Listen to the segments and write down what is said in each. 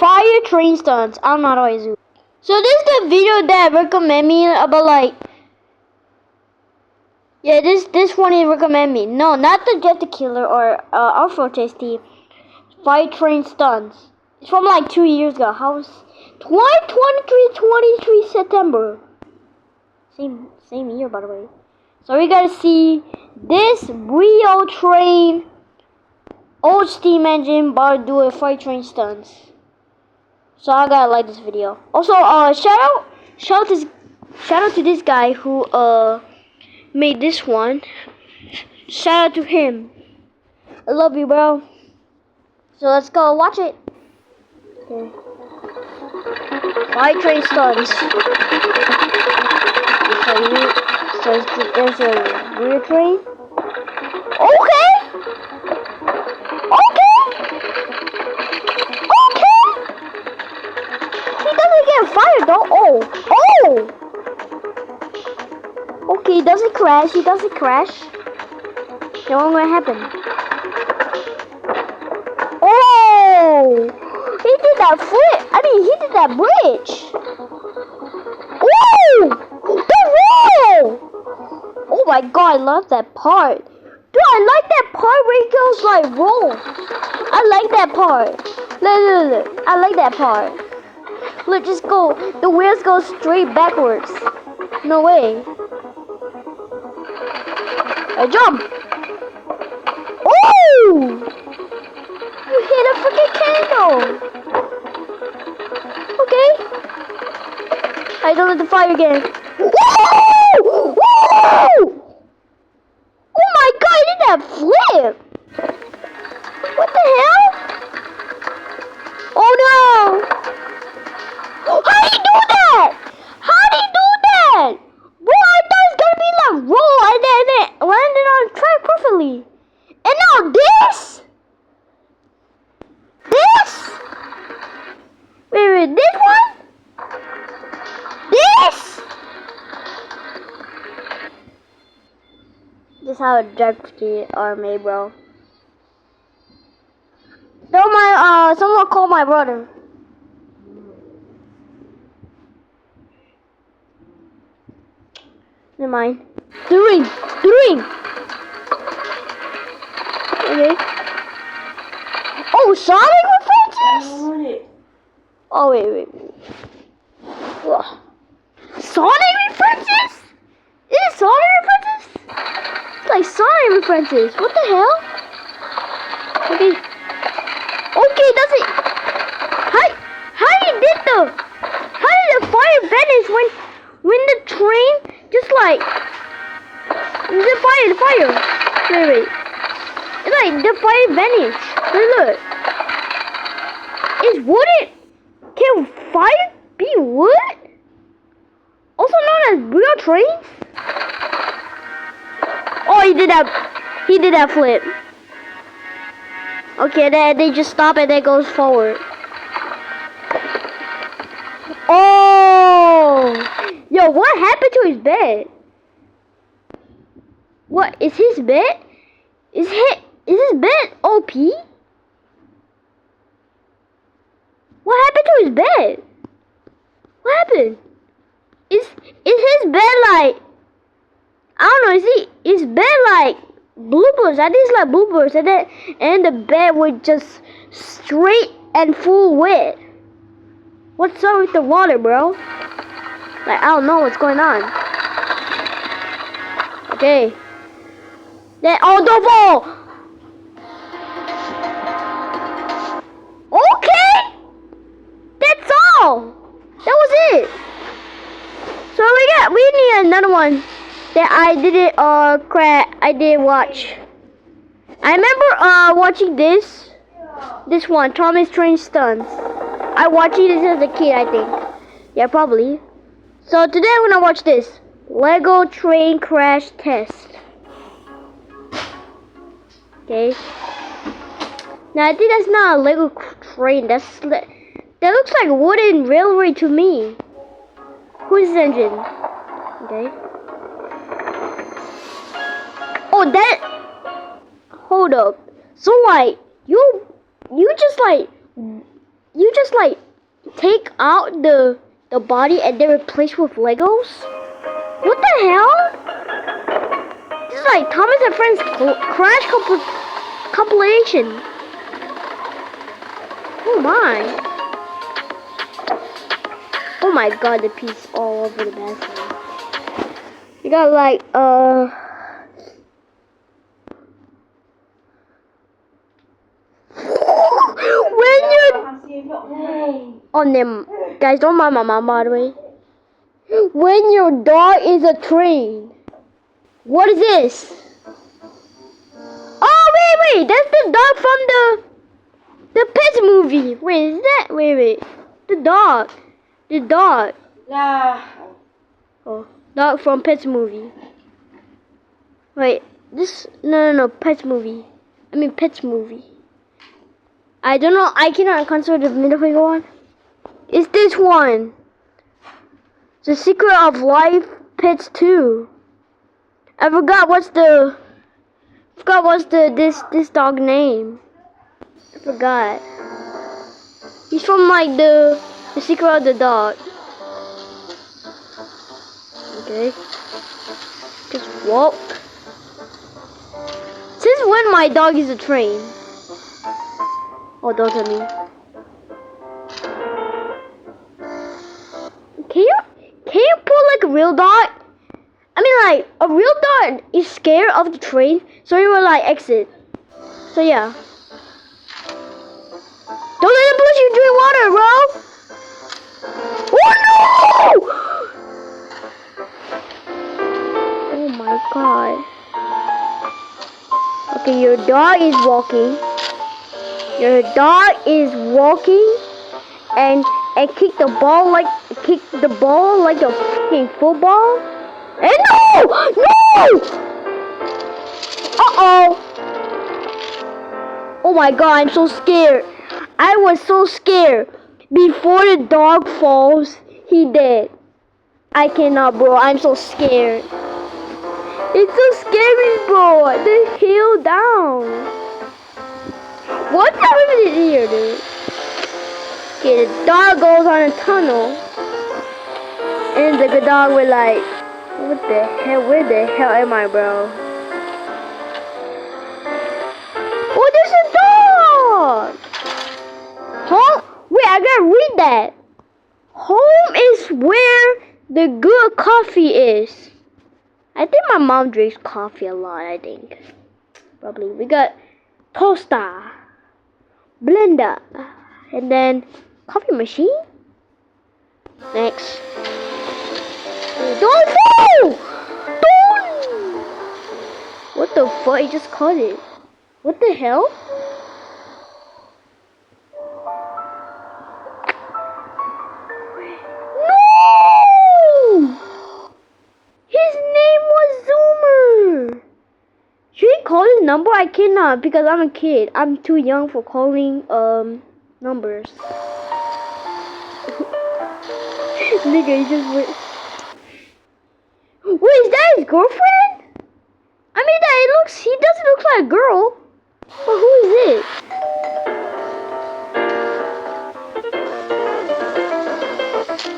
fire train stunts. I don't know how to do. So this is the video that recommend me about like. Yeah, this one he recommend me. No, not the Jet the Killer or Afro Tasty. Fire train stunts. It's from like 2 years ago. How's 23 September. Same year, by the way. So we gotta see this brio train, old steam engine, but do a fire train stunts. So I gotta like this video. Also, shout out to this guy who made this one. Shout out to him. I love you, bro. So let's go watch it. Okay. Fire train stunts. So there's a rear train. Okay. He doesn't get fired though. Oh. Okay, he doesn't crash. Then what's gonna happen? Oh! He did that flip. He did that bridge. Oh! The roll! Oh my god, I love that part. Dude, I like that part where he goes like roll. I like that part. Look. I like that part. Look, just go. The wheels go straight backwards. No way. I jump. Oh! You hit a freaking candle. Okay. I don't let the fire again. Whoa! Oh my god, I did that flip. What the hell? Oh no! How did he do that? Bro, I thought it was gonna be like roll and then it landed on the track perfectly. And now this? Wait, this one? This is how dragsters are made, bro. Someone call my brother. Never mind. The ring. Okay. Oh, Sonic references? Oh, wait. Ugh. Sonic references? Is it Sonic references? It's like Sonic references. What the hell? Okay, does it? How did the fire vanish when the train just like the fire? Wait. It's like the fire vanished. Look. Is wood can fire be wood? Also known as brio trains? Oh, he did that flip. Okay, they just stop and then goes forward. Oh! Yo, what happened to his bed? What is his bed? Is his bed OP? What happened to his bed? What happened? Is his bed like, I don't know, is his bed like bloopers? I think it's like bloopers and the bed was just straight and full wet. What's up with the water, bro? Like, I don't know what's going on. Okay. Don't fall! Okay! That's all! That was it! So we need another one that I didn't watch. I remember watching this one, Thomas Train Stunts. I watched this as a kid, I think. Yeah, probably. So today I'm gonna watch this Lego Train Crash Test. Okay. Now I think that's not a Lego train. That looks like a wooden railway to me. Who's this engine? Okay. Oh, that. Hold up. So like you just like you just like take out the body and then replace with Legos? What the hell? This is like Thomas and Friends Crash compilation. Oh my. Oh my god, the piece all over the bathroom. You got like when you on them guys, don't mind my mom by the way. When your dog is a train. What is this? Oh wait, that's the dog from the Pets movie. Wait, is that wait. The dog. Nah. Oh, dog from Pets movie. Wait, this no Pets movie. I mean Pets movie. I don't know. I cannot control the middle finger one. It's this one. The Secret of Life Pets 2. I forgot what's this dog name. I forgot. He's from like the Secret of the Dog. Okay. Just walk. Since when my dog is a train? Oh, don't tell me. Can you pull like a real dog? I mean like a real dog is scared of the train, so he will like exit. So yeah. Don't let him push you drink water, bro! Oh no! Oh my god. Okay, your dog is walking. And kick the ball like a freaking football. And no! Uh-oh. Oh my god, I'm so scared. I was so scared. Before the dog falls, he dead. I cannot, bro. I'm so scared. It's so scary, bro. The hill down. What's happening here, dude? Okay, the dog goes on a tunnel. And the dog will like, what the hell? Where the hell am I, bro? Oh, there's a dog! Home? Wait, I gotta read that. Home is where the good coffee is. I think my mom drinks coffee a lot, I think. Probably. We got toaster, blender, and then coffee machine. Next. Don't fall! Don't! What the fuck? I just caught it. What the hell? No! His name was Zoomer. Should we call his number? I cannot because I'm a kid. I'm too young for calling numbers. Nigga, he just went. Wait, is that his girlfriend? I mean, he doesn't look like a girl. But who is it?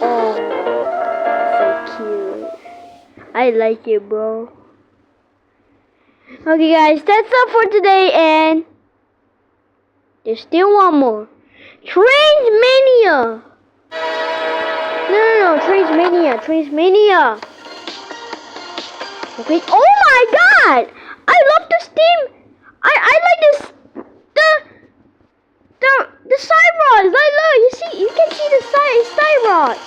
Oh, so cute. I like it, bro. Okay, guys, that's all for today, and there's still one more. Transmania. No, Transmania. Okay. Oh my god! I love the steam. I like this. The side rods. Like, look, you can see the side rods.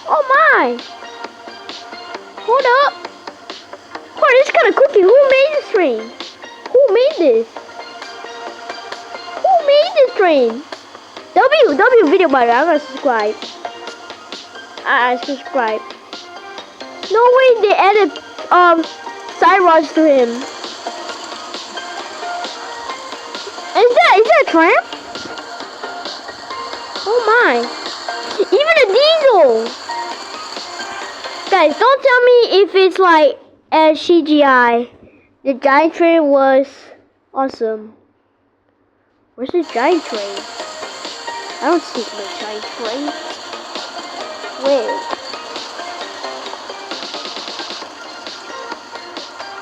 Oh my! Hold up. Oh, this is kind of cookie. Who made this train? Who made this? Who made this train? W video by the way. I'm gonna subscribe. Subscribe. No way they added side rods to him. Is that a tramp? Oh my. Even a diesel. Guys, don't tell me if it's like a CGI. The giant train was awesome. Where's the giant train? I don't see no giant train. Where?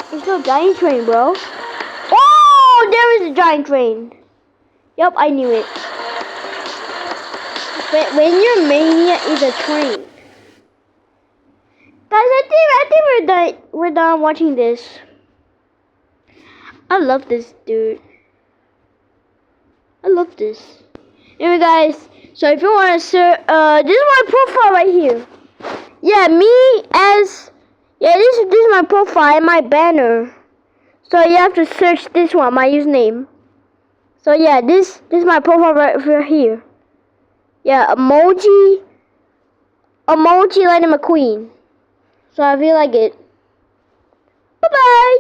There's no giant train, bro. Oh, there is a giant train. Yep, I knew it. But when your mania is a train. Guys, I think we're done watching this. I love this, dude. I love this. Anyway, guys, so if you want to search, this is my profile right here. Yeah, this is my profile and my banner. So you have to search this one, my username. So yeah, this is my profile right here. Yeah, emoji Lightning McQueen. So I feel like it. Bye bye.